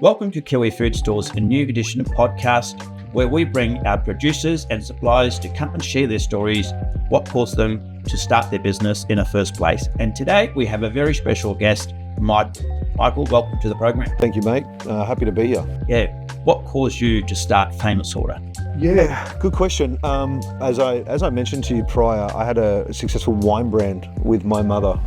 Welcome to Kiwi Food Store's a new edition of podcast where we bring our producers and suppliers to come and share their stories, what caused them to start their business in the first place. And today we have a very special guest, Michael, welcome to the program. Thank you, mate. Happy to be here. Yeah. What caused you to start Famous Order? Yeah, good question. As I mentioned to you prior, I had a successful wine brand with my mother,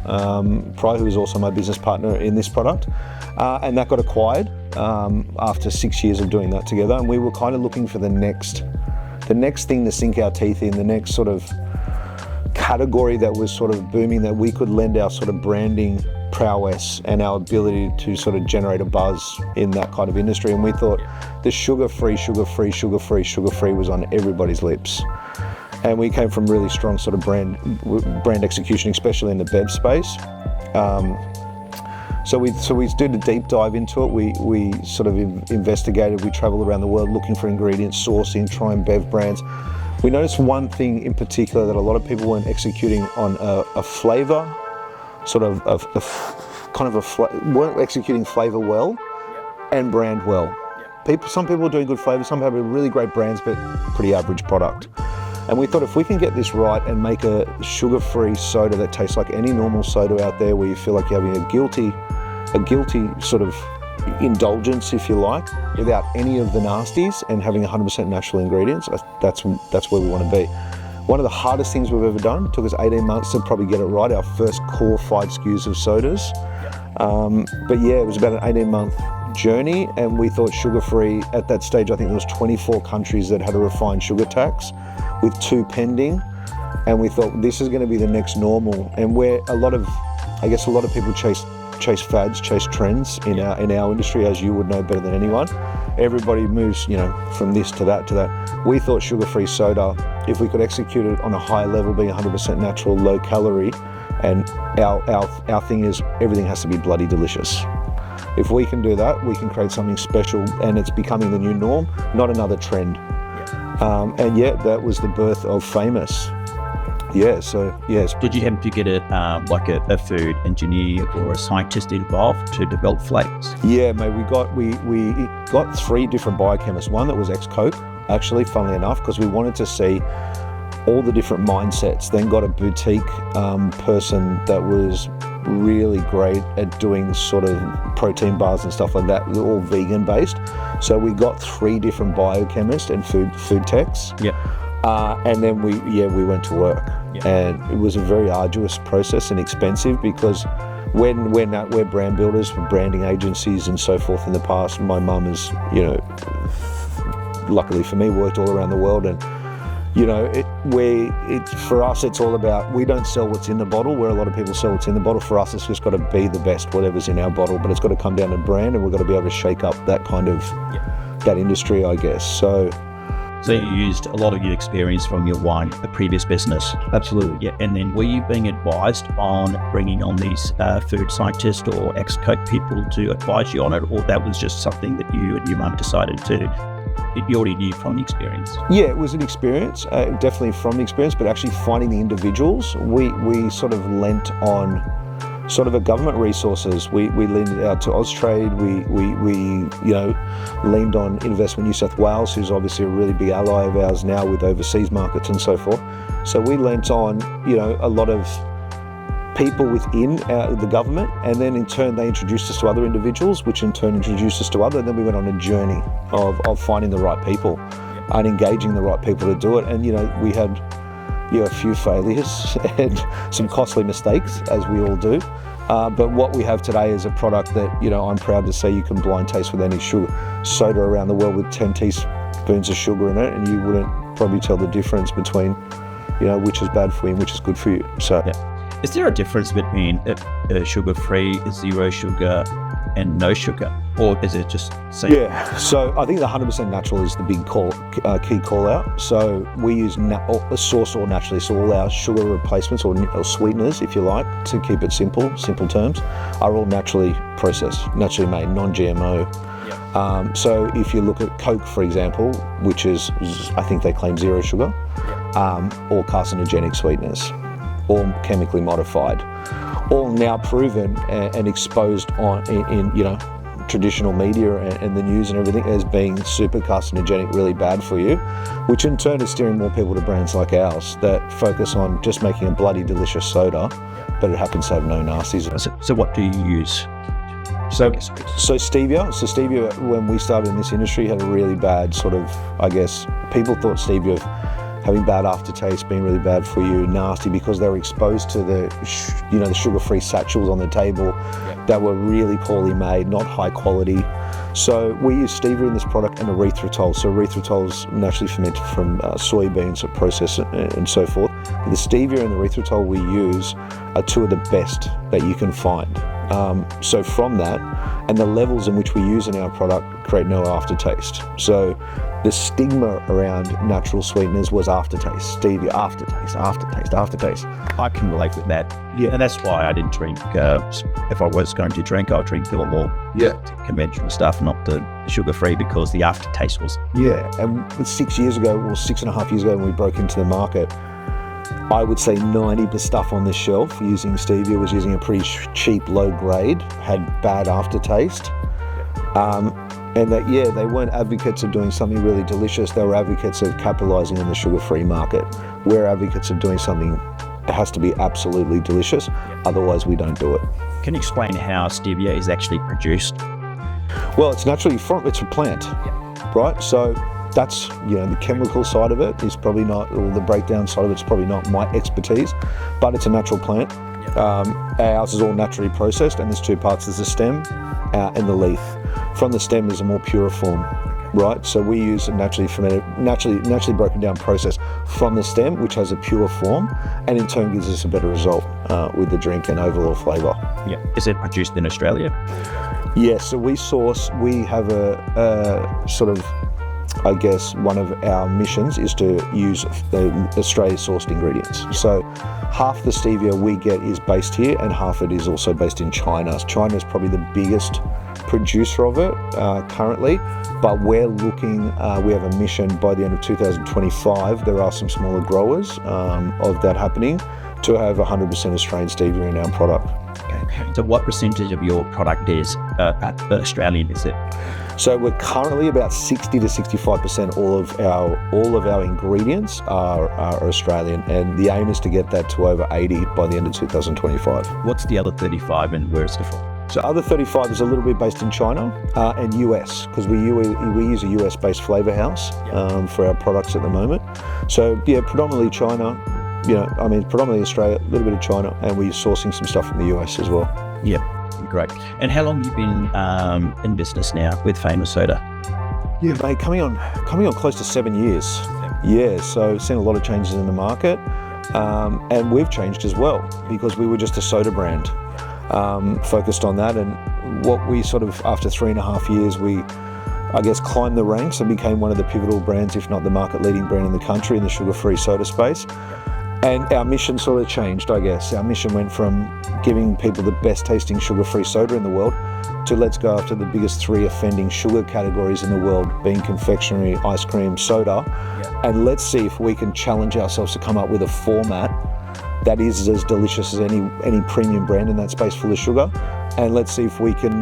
prior, who was also my business partner in this product, and that got acquired after 6 years of doing that together. And we were kind of looking for the next thing to sink our teeth in, the next sort of category that was sort of booming, that we could lend our sort of branding prowess and our ability to sort of generate a buzz in that kind of industry. And we thought the sugar-free was on everybody's lips. And we came from really strong sort of brand execution, especially in the bev space. So we did a deep dive into it. We sort of investigated. We traveled around the world looking for ingredients, sourcing, trying bev brands. We noticed one thing in particular, that a lot of people weren't executing on a flavour, weren't executing flavour well and brand well. Some people are doing good flavour, some have really great brands, but pretty average product. And we thought, if we can get this right and make a sugar-free soda that tastes like any normal soda out there, where you feel like you're having a guilty sort of indulgence, if you like, without any of the nasties, and having 100% natural ingredients, that's where we want to be. One of the hardest things we've ever done. It took us 18 months to probably get it right, our first core 5 SKUs of sodas. But yeah, it was about an 18-month journey, and we thought sugar-free at that stage. I think there was 24 countries that had a refined sugar tax, with 2 pending, and we thought this is going to be the next normal. And where a lot of people chase fads, chase trends in our industry, as you would know better than anyone. Everybody moves, from this to that. We thought sugar-free soda, if we could execute it on a high level, being 100% natural, low calorie, and our thing is everything has to be bloody delicious. If we can do that, we can create something special, and it's becoming the new norm, not another trend. That was the birth of Famous. Yes. Did you have to get a food engineer or a scientist involved to develop flavors? Yeah, mate. We got 3 different biochemists. One that was ex-Coke, actually, funnily enough, because we wanted to see all the different mindsets. Then got a boutique person that was really great at doing sort of protein bars and stuff like that. They're all vegan based. So we got 3 different biochemists and food techs. Yeah. And then we went to work. Yeah. And it was a very arduous process and expensive, because we're brand builders for branding agencies and so forth in the past. My mum has, luckily for me, worked all around the world, and for us, it's all about, we don't sell what's in the bottle, where a lot of people sell what's in the bottle. For us, it's just got to be the best, whatever's in our bottle, but it's got to come down to brand, and we've got to be able to shake up that kind of that industry, I guess. So you used a lot of your experience from your the previous business. Absolutely. Yeah. And then were you being advised on bringing on these food scientists or ex-Coke people to advise you on it, or that was just something that you and your mum decided you already knew from the experience? Yeah, it was an experience, definitely from the experience, but actually finding the individuals, we sort of lent on sort of a government resources. We leaned out to Austrade. We leaned on Investment New South Wales, who's obviously a really big ally of ours now with overseas markets and so forth. So we lent on, a lot of people within the government, and then in turn they introduced us to other individuals, which in turn introduced us to other, and then we went on a journey of finding the right people and engaging the right people to do it. And we had a few failures and some costly mistakes, as we all do. But what we have today is a product that, I'm proud to say you can blind taste with any soda around the world with 10 teaspoons of sugar in it, and you wouldn't probably tell the difference between, which is bad for you and which is good for you. So, Is there a difference between sugar-free, 0 sugar, and no sugar? Or is it just same? Yeah, so I think the 100% natural is the big key call out. So we use source all naturally. So all our sugar replacements or sweeteners, if you like, to keep it simple terms, are all naturally processed, naturally made, non-GMO. Yeah. So if you look at Coke, for example, which is, I think they claim 0 sugar, all carcinogenic sweeteners, all chemically modified, all now proven and exposed traditional media and the news and everything as being super carcinogenic, really bad for you, which in turn is steering more people to brands like ours that focus on just making a bloody delicious soda, but it happens to have no nasties. So what do you use? So stevia, when we started in this industry, had a really bad sort of, I guess, people thought stevia having bad aftertaste, being really bad for you, nasty, because they were exposed to the sugar-free satchels on the table that were really poorly made, not high quality. So we use stevia in this product and erythritol. So erythritol is naturally fermented from soybeans, or processed and so forth. But the stevia and the erythritol we use are two of the best that you can find. So from that, and the levels in which we use in our product create no aftertaste. So the stigma around natural sweeteners was aftertaste, stevia, aftertaste. I can relate with that. Yeah, and that's why I didn't drink. If I was going to drink, I'd drink the more conventional stuff, not the sugar-free, because the aftertaste was. Yeah, and 6 years ago, or 6.5 years ago, when we broke into the market, I would say 90% of the stuff on the shelf using stevia was using a pretty cheap, low grade, had bad aftertaste. And that, they weren't advocates of doing something really delicious. They were advocates of capitalizing on the sugar-free market. We're advocates of doing something that has to be absolutely delicious. Otherwise, we don't do it. Can you explain how stevia is actually produced? Well, it's naturally it's a plant, right? So that's, the chemical side of it is probably not, or the breakdown side of it's probably not my expertise, but it's a natural plant. Ours is all naturally processed, and there's two parts. There's the stem and the leaf. From the stem is a more pure form, right? So we use a naturally fermented, naturally broken down process from the stem, which has a pure form, and in turn gives us a better result with the drink and overall flavour. Yeah. Is it produced in Australia? Yes. So we have a sort of, I guess, one of our missions is to use the Australia-sourced ingredients. So half the stevia we get is based here, and half it is also based in China. China is probably the biggest producer of it currently, but we're looking, we have a mission by the end of 2025, there are some smaller growers of that happening, to have 100% Australian stevia in our product. Okay. So what percentage of your product is Australian, is it? So we're currently about 60 to 65%. All of our ingredients are Australian, and the aim is to get that to over 80 by the end of 2025. What's the other 35, and where's it from? So other 35 is a little bit based in China and US, because we use a US-based flavor house for our products at the moment. So predominantly China, predominantly Australia, a little bit of China, and we're sourcing some stuff from the US as well. Yeah, great. And how long have you been in business now with Famous Soda? Yeah, mate, coming on close to 7 years. Yeah, so seen a lot of changes in the market, and we've changed as well, because we were just a soda brand. Focused on that, and what we sort of, after 3.5 years, we, I guess, climbed the ranks and became one of the pivotal brands, if not the market leading brand in the country in the sugar-free soda space. And our mission sort of changed, I guess. Our mission went from giving people the best tasting sugar-free soda in the world to let's go after the biggest 3 offending sugar categories in the world, being confectionery, ice cream, soda, and let's see if we can challenge ourselves to come up with a format that is as delicious as any premium brand in that space full of sugar, and let's see if we can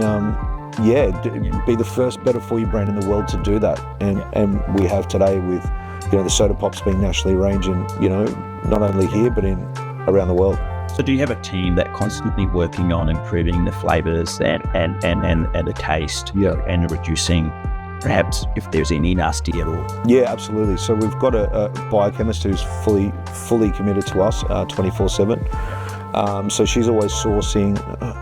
be the first better for you brand in the world to do that, and we have today with the soda pops being nationally ranged in not only here but in around the world. So do you have a team that constantly working on improving the flavors and the taste and reducing perhaps if there's any nasty at all? Yeah, absolutely. So we've got a biochemist who's fully committed to us 24/7. So she's always sourcing,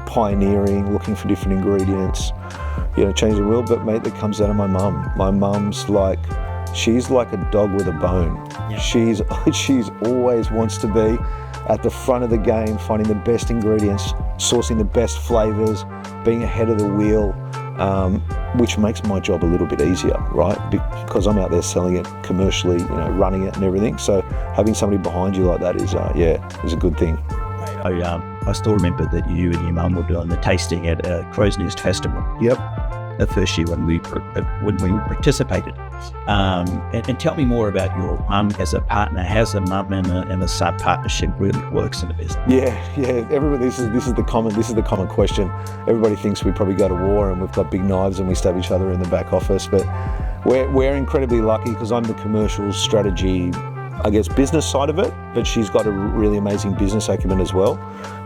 pioneering, looking for different ingredients, changing the wheel. But mate, that comes out of my mum. My mum's she's like a dog with a bone. Yeah. She's always wants to be at the front of the game, finding the best ingredients, sourcing the best flavors, being ahead of the wheel, which makes my job a little bit easier, right? Because I'm out there selling it commercially, running it and everything. So having somebody behind you like that is a good thing. I still remember that you and your mum were doing the tasting at a Crow's Nest Festival. Yep. the first year when we participated. And tell me more about your mum as a partner. How's a mum and a son partnership really works in a business? Yeah. Everybody, this is the common question. Everybody thinks we probably go to war and we've got big knives and we stab each other in the back office, but we're incredibly lucky because I'm the commercial strategy, I guess, business side of it, but she's got a really amazing business acumen as well.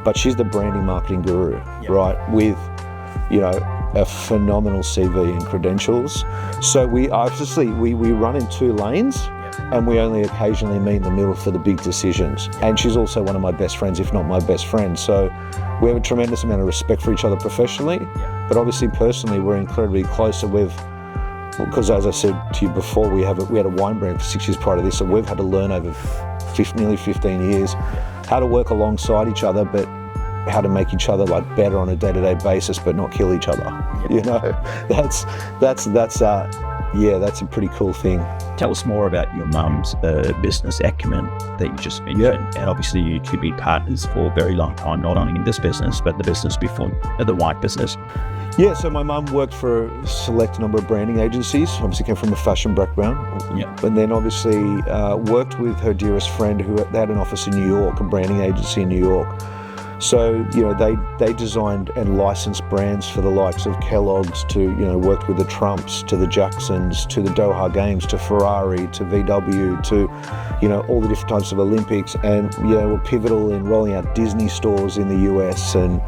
But she's the branding marketing guru, right? With, a phenomenal CV and credentials. So we run in two lanes, and we only occasionally meet in the middle for the big decisions. And she's also one of my best friends, if not my best friend. So we have a tremendous amount of respect for each other professionally, but obviously personally we're incredibly close. So because as I said to you before, we had a wine brand for 6 years prior to this, so we've had to learn over nearly 15 years how to work alongside each other, but how to make each other better on a day-to-day basis, but not kill each other. That's a pretty cool thing. Tell us more about your mum's business acumen that you just mentioned. And obviously you could be partners for a very long time, not only in this business, but the business before, the wine business. Yeah, so my mum worked for a select number of branding agencies, obviously came from a fashion background, and then obviously worked with her dearest friend who had an office in New York, a branding agency in New York. So, they designed and licensed brands for the likes of Kellogg's to, worked with the Trumps, to the Jacksons, to the Doha Games, to Ferrari, to VW, to, all the different types of Olympics, and, were pivotal in rolling out Disney stores in the US. And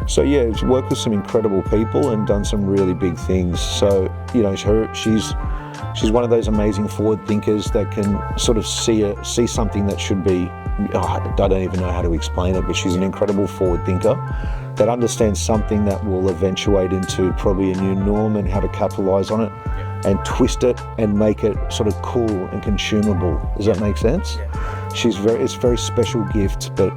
so, it's worked with some incredible people and done some really big things. So, she's one of those amazing forward thinkers that can sort of see something that should be, I don't even know how to explain it, but she's an incredible forward thinker that understands something that will eventuate into probably a new norm and how to capitalize on it and twist it and make it sort of cool and consumable. Does that make sense? It's a very special gift, but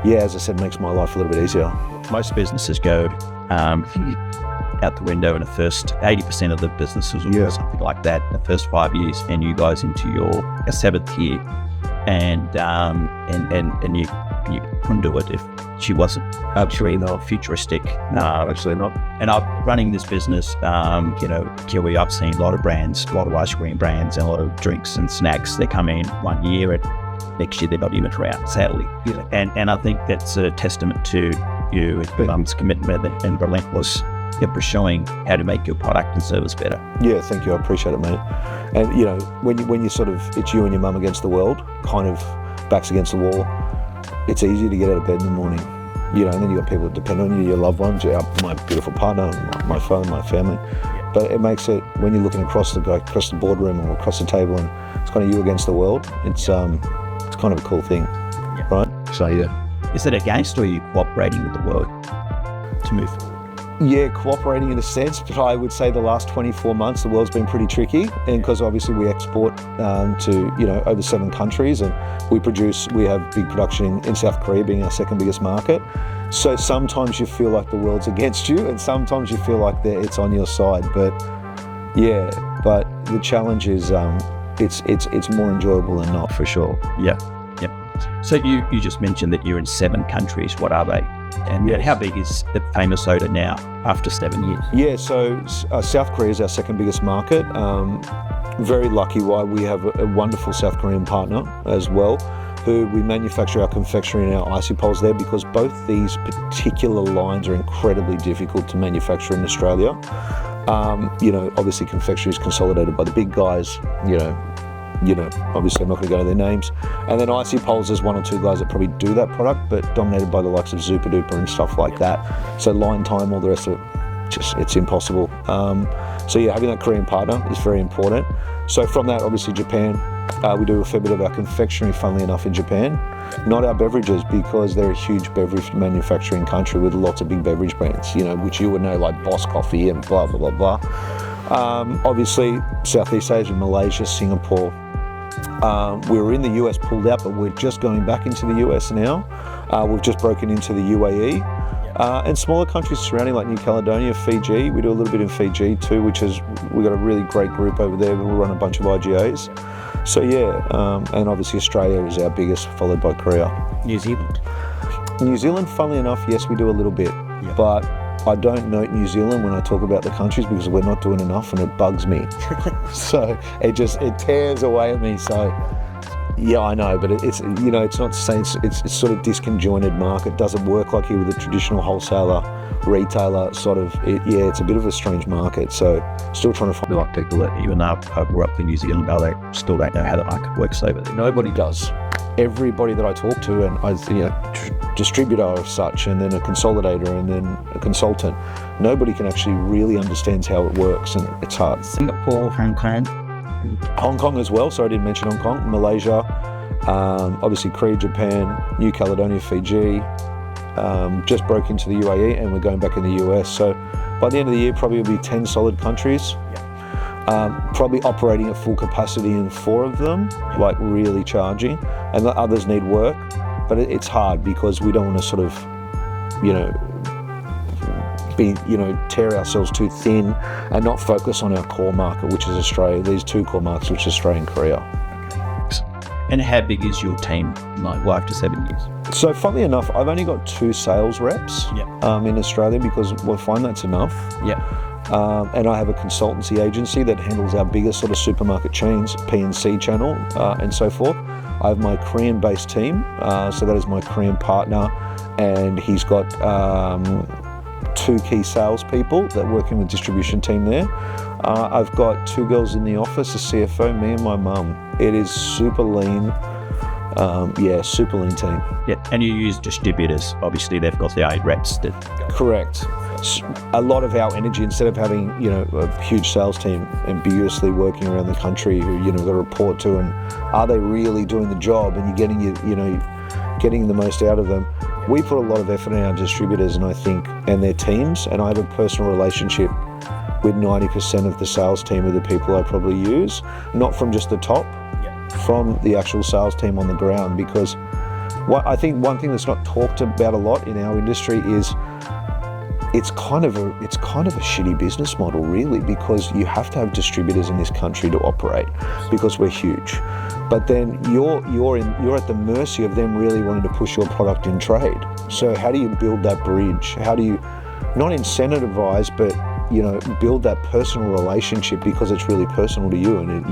as I said, makes my life a little bit easier. Most businesses go out the window in the first 80% of the businesses or something like that in the first 5 years, and you guys into your 7th year, and you couldn't do it if she wasn't actually futuristic. No, actually not. And I'm running this business, Kiwi, I've seen a lot of brands, a lot of ice cream brands and a lot of drinks and snacks. They come in 1 year and next year they're not even around, sadly. And I think that's a testament to you and your mum's commitment and relentless showing how to make your product and service better. Yeah, thank you. I appreciate it, mate. And when you sort of, it's you and your mum against the world, kind of backs against the wall, it's easy to get out of bed in the morning. And then you've got people that depend on you, your loved ones, my beautiful partner, my phone, my family. But it makes it, when you're looking across the boardroom or across the table and it's kind of you against the world, it's kind of a cool thing, right? So, Is it against, or are you cooperating with the world to move forward? Yeah, cooperating in a sense, but I would say the last 24 months, the world's been pretty tricky, and because obviously we export to, over 7 countries, and we have big production in South Korea being our second biggest market. So sometimes you feel like the world's against you, and sometimes you feel like it's on your side. But the challenge is it's more enjoyable than not, for sure. Yeah. So you just mentioned that you're in 7 countries. What are they? And how big is the famous soda now after 7 years? Yeah, so South Korea is our second biggest market. Very lucky why we have a wonderful South Korean partner as well, who we manufacture our confectionery and our icy poles there, because both these particular lines are incredibly difficult to manufacture in Australia. Obviously confectionery is consolidated by the big guys, obviously I'm not going to go to their names. And then icy poles, there's 1 or 2 guys that probably do that product, but dominated by the likes of Zupa Duper and stuff like that. So line time, all the rest of it, it's impossible. Having that Korean partner is very important. So from that, obviously Japan, we do a fair bit of our confectionery, funnily enough, in Japan. Not our beverages, because they're a huge beverage manufacturing country with lots of big beverage brands, which you would know, like Boss Coffee and blah, blah, blah, blah. Obviously, Southeast Asia, Malaysia, Singapore. We were in the US, pulled out, but we're just going back into the US now. We've just broken into the UAE. And smaller countries surrounding, like New Caledonia, Fiji. We do a little bit in Fiji too, we've got a really great group over there. We run a bunch of IGAs. So and obviously Australia is our biggest, followed by Korea. New Zealand? New Zealand, funnily enough, yes, we do a little bit. But I don't note New Zealand when I talk about the countries because we're not doing enough, and it bugs me. So it tears away at me. So yeah, I know, but it's it's not to say it's sort of disconjointed market. Doesn't work like here with a traditional wholesaler, retailer sort of. It's a bit of a strange market. So still trying to find. Like people that even though I grew up in New Zealand, they still don't know how the market works over there. Nobody does. Everybody that I talk to, and distributor of such, and then a consolidator, and then a consultant, nobody can actually really understand how it works, and it's hard. Singapore, Hong Kong as well. So I didn't mention Hong Kong, Malaysia, obviously Korea, Japan, New Caledonia, Fiji. Just broke into the UAE, and we're going back in the US. So by the end of the year, probably will be 10 solid countries. Probably operating at full capacity in 4 of them, like really charging, and the others need work. But it's hard because we don't want to sort of, tear ourselves too thin and not focus on our core market, which is Australia. These 2 core markets, which is Australia and Korea. And how big is your team, like 5 to 7 years? So funnily enough, I've only got 2 sales reps in Australia because we find that's enough. And I have a consultancy agency that handles our biggest sort of supermarket chains, P&C channel, and so forth. I have my Korean-based team, so that is my Korean partner, and he's got 2 key salespeople that work in the distribution team there. I've got 2 girls in the office, a CFO, me and my mum. It is super lean. Super lean team. Yeah, and you use distributors. Obviously, they've got their 8 reps. Correct. A lot of our energy, instead of having a huge sales team ambiguously working around the country who got to report to, and are they really doing the job, and you're getting getting the most out of them. We put a lot of effort in our distributors, and I think, and their teams, and I have a personal relationship with 90% of the sales team of the people I probably use, not from just the top, from the actual sales team on the ground, because I think one thing that's not talked about a lot in our industry is it's kind of a shitty business model, really, because you have to have distributors in this country to operate because we're huge. But then you're at the mercy of them really wanting to push your product in trade. So how do you build that bridge? How do you not incentivize, but build that personal relationship, because it's really personal to you, and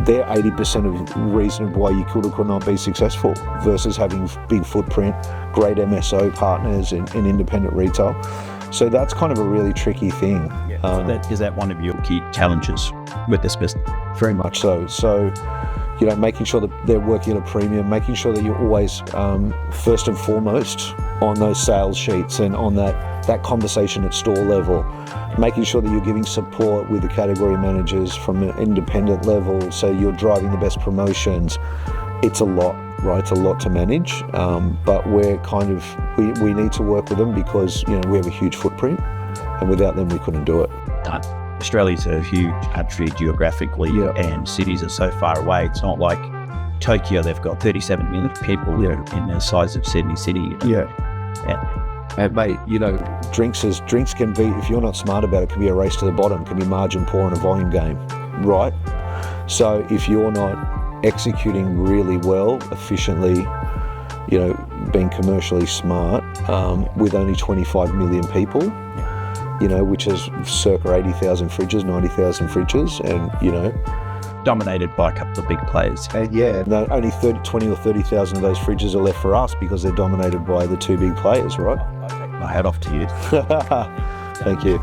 they're 80% of the reason why you could or could not be successful, versus having big footprint, great MSO partners and independent retail. So that's kind of a really tricky thing. Is that one of your key challenges with this business? Very much so. So, making sure that they're working at a premium, making sure that you're always first and foremost on those sales sheets and on that conversation at store level, making sure that you're giving support with the category managers from an independent level, so you're driving the best promotions. It's a lot, right? It's a lot to manage, but we're we need to work with them because we have a huge footprint, and without them we couldn't do it. Australia's a huge country geographically, and cities are so far away. It's not like Tokyo. They've got 37 million people in the size of Sydney City. And mate, drinks can be, if you're not smart about it, can be a race to the bottom, can be margin poor in a volume game, right? So if you're not executing really well, efficiently, being commercially smart, with only 25 million people, which is circa 80,000 fridges, 90,000 fridges, and, dominated by a couple of big players. No, only 20 or 30,000 of those fridges are left for us because they're dominated by the 2 big players, right? I'll take my hat off to you. Thank you.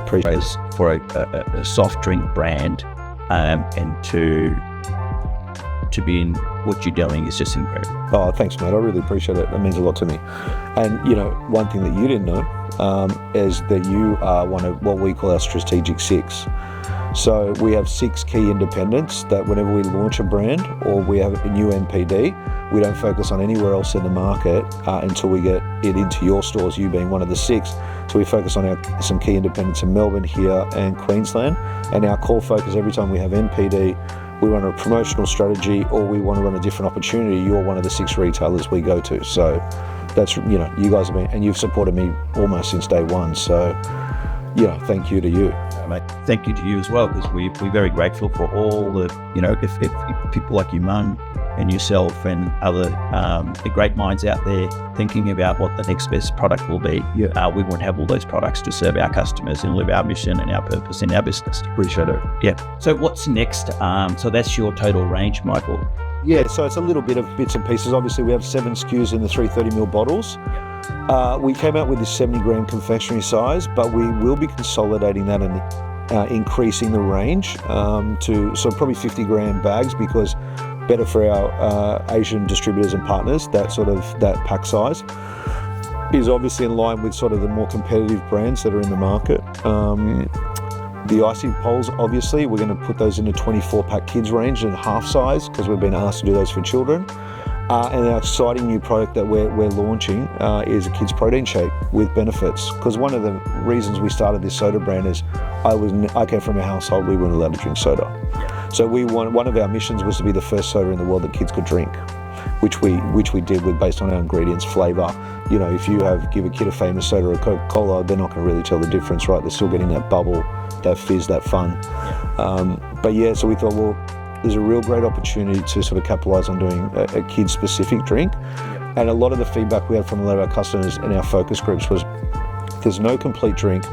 Appreciate it for a soft drink brand, and to be in what you're doing is just incredible. Oh, thanks, mate. I really appreciate it. That means a lot to me. And, one thing that you didn't know is that you are one of what we call our strategic 6. So we have 6 key independents that whenever we launch a brand or we have a new NPD, we don't focus on anywhere else in the market until we get it into your stores, you being one of the 6. So we focus on some key independents in Melbourne, here, and Queensland. And our core focus every time we have NPD, we run a promotional strategy or we want to run a different opportunity, you're one of the 6 retailers we go to. So that's, you guys have been, and you've supported me almost since day one. So, thank you to you. Mate, thank you to you as well, because we're very grateful for all the, if people like your mum and yourself and other the great minds out there thinking about what the next best product will be, we want to have all those products to serve our customers and live our mission and our purpose in our business. Appreciate it. Yeah. So what's next? So that's your total range, Michael. Yeah, so it's a little bit of bits and pieces. Obviously, we have 7 SKUs in the 330ml bottles. We came out with this 70-gram confectionery size, but we will be consolidating that and increasing the range to probably 50-gram bags, because better for our Asian distributors and partners. That pack size is obviously in line with sort of the more competitive brands that are in the market. The icy poles, obviously, we're going to put those in a 24-pack kids range and half size, because we've been asked to do those for children. And our exciting new product that we're launching is a kids protein shake with benefits. Because one of the reasons we started this soda brand is I came from a household we weren't allowed to drink soda. So one of our missions was to be the first soda in the world that kids could drink, which we did based on our ingredients, flavour. You know, if you give a kid a famous soda or Coca-Cola, they're not going to really tell the difference, right? They're still getting that bubble, that fizz, that fun. So we thought, well, there's a real great opportunity to sort of capitalise on doing a kid-specific drink. And a lot of the feedback we had from a lot of our customers in our focus groups was, there's no complete drink.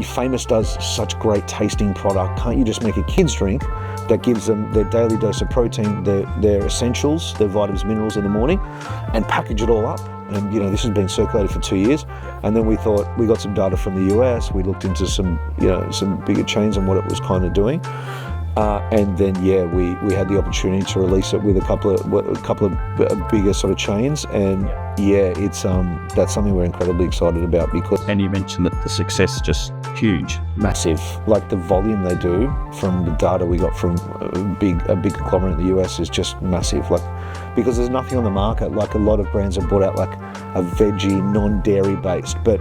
Famous does such great tasting product. Can't you just make a kids drink that gives them their daily dose of protein, their essentials, their vitamins, minerals in the morning, and package it all up? And this has been circulated for 2 years. And then we thought, we got some data from the US. We looked into some bigger chains and what it was kind of doing. And then we had the opportunity to release it with a couple of bigger sort of chains, and it's that's something we're incredibly excited about, because. And you mentioned that the success is just huge, massive. Like the volume they do from the data we got from a big conglomerate in the US is just massive. Like, because there's nothing on the market. Like, a lot of brands have brought out like a veggie, non-dairy based, but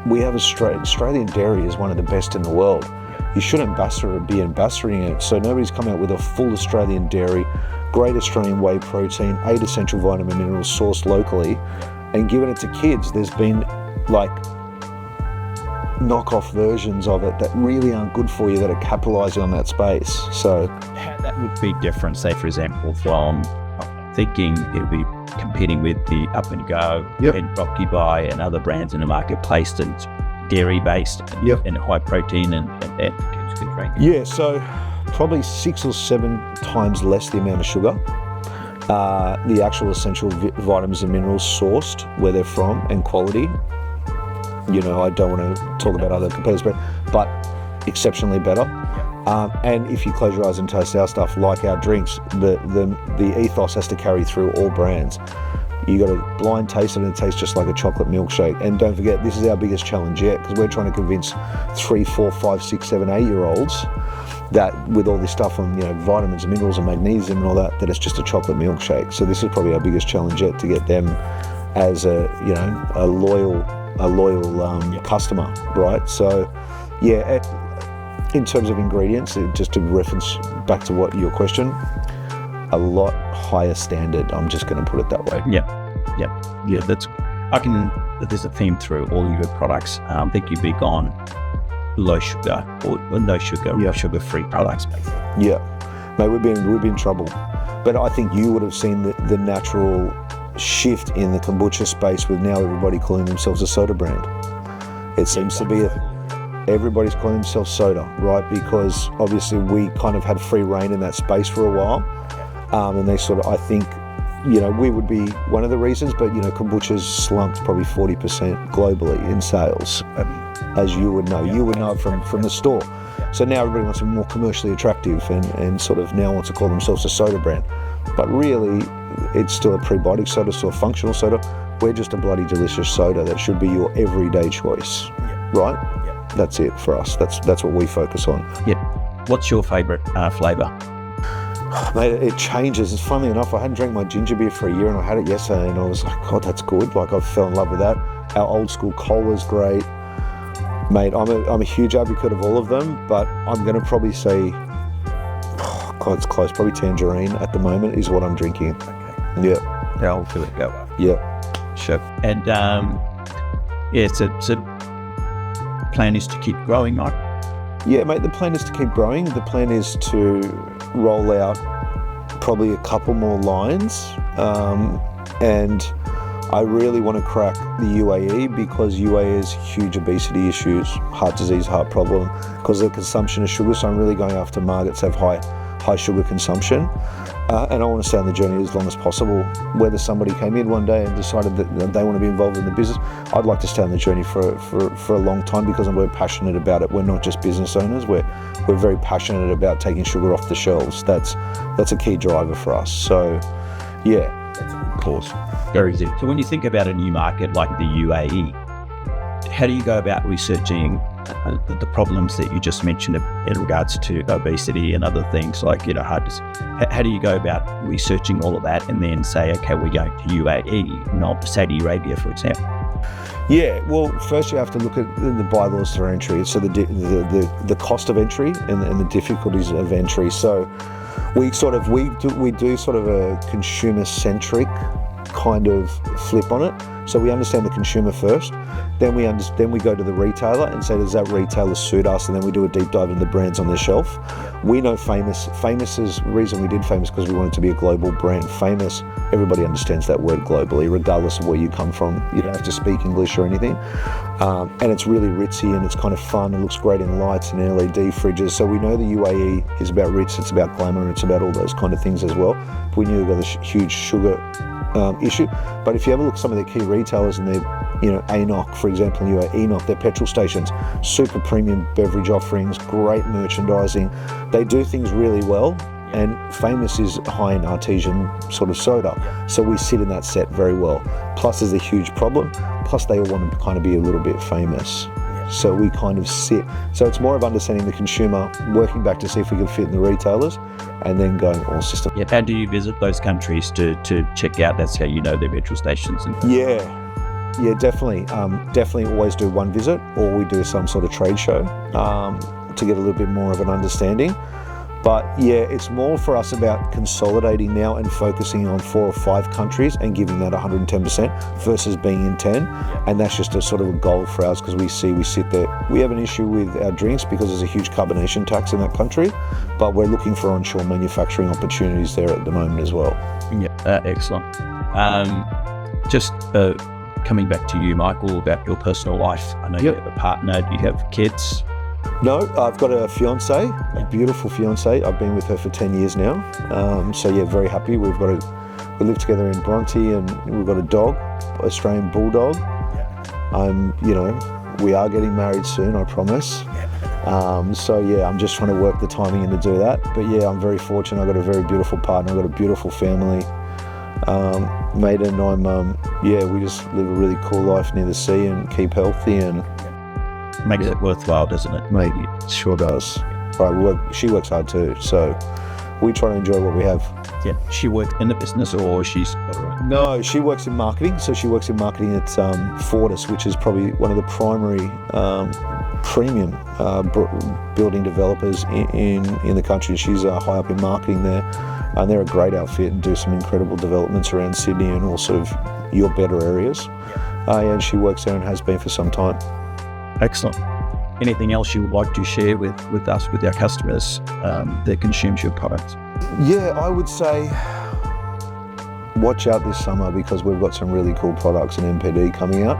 we have Australian dairy is one of the best in the world. You should be ambassadoring it. So nobody's come out with a full Australian dairy, great Australian whey protein, 8 essential vitamin minerals sourced locally, and given it to kids. There's been like knockoff versions of it that really aren't good for you, that are capitalising on that space. So that would be different, say for example, from thinking it would be competing with the Up and Go and Rocky Buy and other brands in the marketplace that's dairy based and high protein and kids can drink. Yeah, so probably 6 or 7 times less the amount of sugar. The actual essential vitamins and minerals sourced, where they're from, and quality. I don't want to talk about other competitors, but exceptionally better. And if you close your eyes and taste our stuff, like our drinks, the ethos has to carry through all brands. You got to blind taste it, and it tastes just like a chocolate milkshake. And don't forget, this is our biggest challenge yet, because we're trying to convince 3, 4, 5, 6, 7, 8-year-olds that with all this stuff on vitamins and minerals and magnesium and all that it's just a chocolate milkshake. So this is probably our biggest challenge yet, to get them as a loyal customer, right? So in terms of ingredients, just to reference back to what your question, a lot higher standard. I'm just going to put it that way. Yeah. There's a theme through all your products. I think you're big on low sugar or no sugar, sugar-free products. Yeah, mate, we've been in trouble. But I think you would have seen the natural shift in the kombucha space, with now everybody calling themselves a soda brand. It seems to be everybody's calling themselves soda, right? Because obviously we kind of had free reign in that space for a while. And they sort of, I think, we would be one of the reasons, but kombucha's slumped probably 40% globally in sales, as you would know. You would know it from the store. So now everybody wants to be more commercially attractive and sort of now wants to call themselves a soda brand. But really, it's still a prebiotic soda, still a functional soda. We're just a bloody delicious soda that should be your everyday choice, right? Yeah. That's it for us. That's what we focus on. Yeah. What's your favourite flavour? Mate, it changes. Funnily enough, I hadn't drank my ginger beer for a year, and I had it yesterday, and I was like, God, that's good. Like, I fell in love with that. Our old school cola's great. Mate, I'm a huge advocate of all of them, but I'm going to probably say, it's close. Probably tangerine at the moment is what I'm drinking. Okay. Yeah. I'll feel it go up. Yeah. Sure. And so plan is to keep growing, Mike? Yeah, mate, the plan is to keep growing. The plan is to roll out probably a couple more lines, and I really want to crack the UAE because UAE has huge obesity issues, heart disease, heart problem, because of the consumption of sugar. So I'm really going after markets that have high sugar consumption, and I want to stay on the journey as long as possible. Whether somebody came in one day and decided that they want to be involved in the business, I'd like to stay on the journey for a long time because I'm very passionate about it. We're not just business owners; we're very passionate about taking sugar off the shelves. That's a key driver for us. So, yeah. Of course. Very easy. So when you think about a new market like the UAE, how do you go about researching the problems that you just mentioned in regards to obesity and other things like, heart disease? How do you go about researching all of that and then say, okay, we're going to UAE, not Saudi Arabia, for example? Yeah, well, first you have to look at the bylaws for entry. So the cost of entry and the difficulties of entry. So we do sort of a consumer-centric kind of flip on it. So we understand the consumer first, then we go to the retailer and say, does that retailer suit us? And then we do a deep dive into the brands on their shelf. We know Famous is the reason we did Famous because we wanted to be a global brand. Famous, everybody understands that word globally, regardless of where you come from. You don't have to speak English or anything. And it's really ritzy and it's kind of fun. It looks great in lights and LED fridges. So we know the UAE is about ritz, it's about glamour, it's about all those kind of things as well. But we knew there was a huge sugar issue. But if you ever look at some of their key retailers and they're, ANOC, for example, Enoch, their petrol stations, super premium beverage offerings, great merchandising. They do things really well, and Famous is high in artesian sort of soda. So we sit in that set very well. Plus there's a huge problem. Plus they all want to kind of be a little bit famous. So we kind of sit. So it's more of understanding the consumer, working back to see if we can fit in the retailers, and then going all system. Yeah, and do you visit those countries to check out? That's how you know their petrol stations. Yeah, definitely. Definitely always do one visit, or we do some sort of trade show to get a little bit more of an understanding. But yeah, it's more for us about consolidating now and focusing on 4 or 5 countries and giving that 110% versus being in 10. And that's just a sort of a goal for us because we sit there. We have an issue with our drinks because there's a huge carbonation tax in that country, but we're looking for onshore manufacturing opportunities there at the moment as well. Yeah, excellent. Just coming back to you, Michael, about your personal life. I know you have a partner. Do you have kids? No, I've got a fiance, a beautiful fiance. I've been with her for 10 years now. So yeah, very happy. We live together in Bronte, and we've got a dog, Australian Bulldog. We are getting married soon, I promise. So yeah, I'm just trying to work the timing in to do that. But yeah, I'm very fortunate. I've got a very beautiful partner. I've got a beautiful family. Mate and we just live a really cool life near the sea and keep healthy and makes it worthwhile, doesn't it? Mate, it sure does. Right, she works hard too, so we try to enjoy what we have. Yeah, she works in the business, or she's... No, she works in marketing. So she works in marketing at Fortis, which is probably one of the primary premium building developers in the country. She's high up in marketing there, and they're a great outfit and do some incredible developments around Sydney and also your better areas. And she works there and has been for some time. Excellent. Anything else you would like to share with us, with our customers that consumes your products? Yeah, I would say watch out this summer because we've got some really cool products and MPD coming out,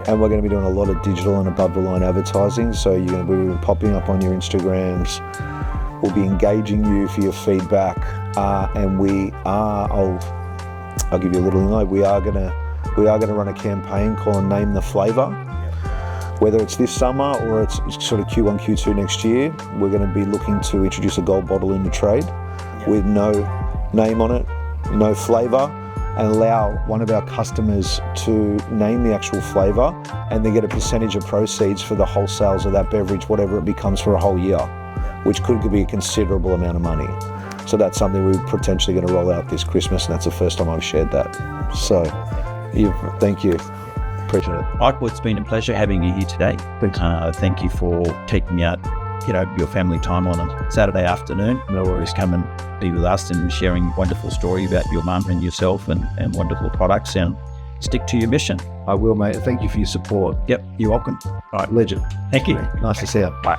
and we're going to be doing a lot of digital and above the line advertising. So you're going to be popping up on your Instagrams. We'll be engaging you for your feedback, and I'll give you a little insight. We are going to run a campaign called Name the Flavour. Whether it's this summer or it's sort of Q1, Q2 next year, we're going to be looking to introduce a gold bottle in the trade with no name on it, no flavour, and allow one of our customers to name the actual flavour and then get a percentage of proceeds for the whole sales of that beverage, whatever it becomes for a whole year, which could be a considerable amount of money. So that's something we're potentially going to roll out this Christmas, and that's the first time I've shared that. So, thank you. Appreciate it. Michael, it's been a pleasure having you here today. Thank you for taking out, your family time on a Saturday afternoon. No worries, come and be with us and sharing a wonderful story about your mum and yourself and wonderful products, and stick to your mission. I will, mate. Thank you for your support. Yep, you're welcome. All right, legend. Thank you. Nice to see you. Bye.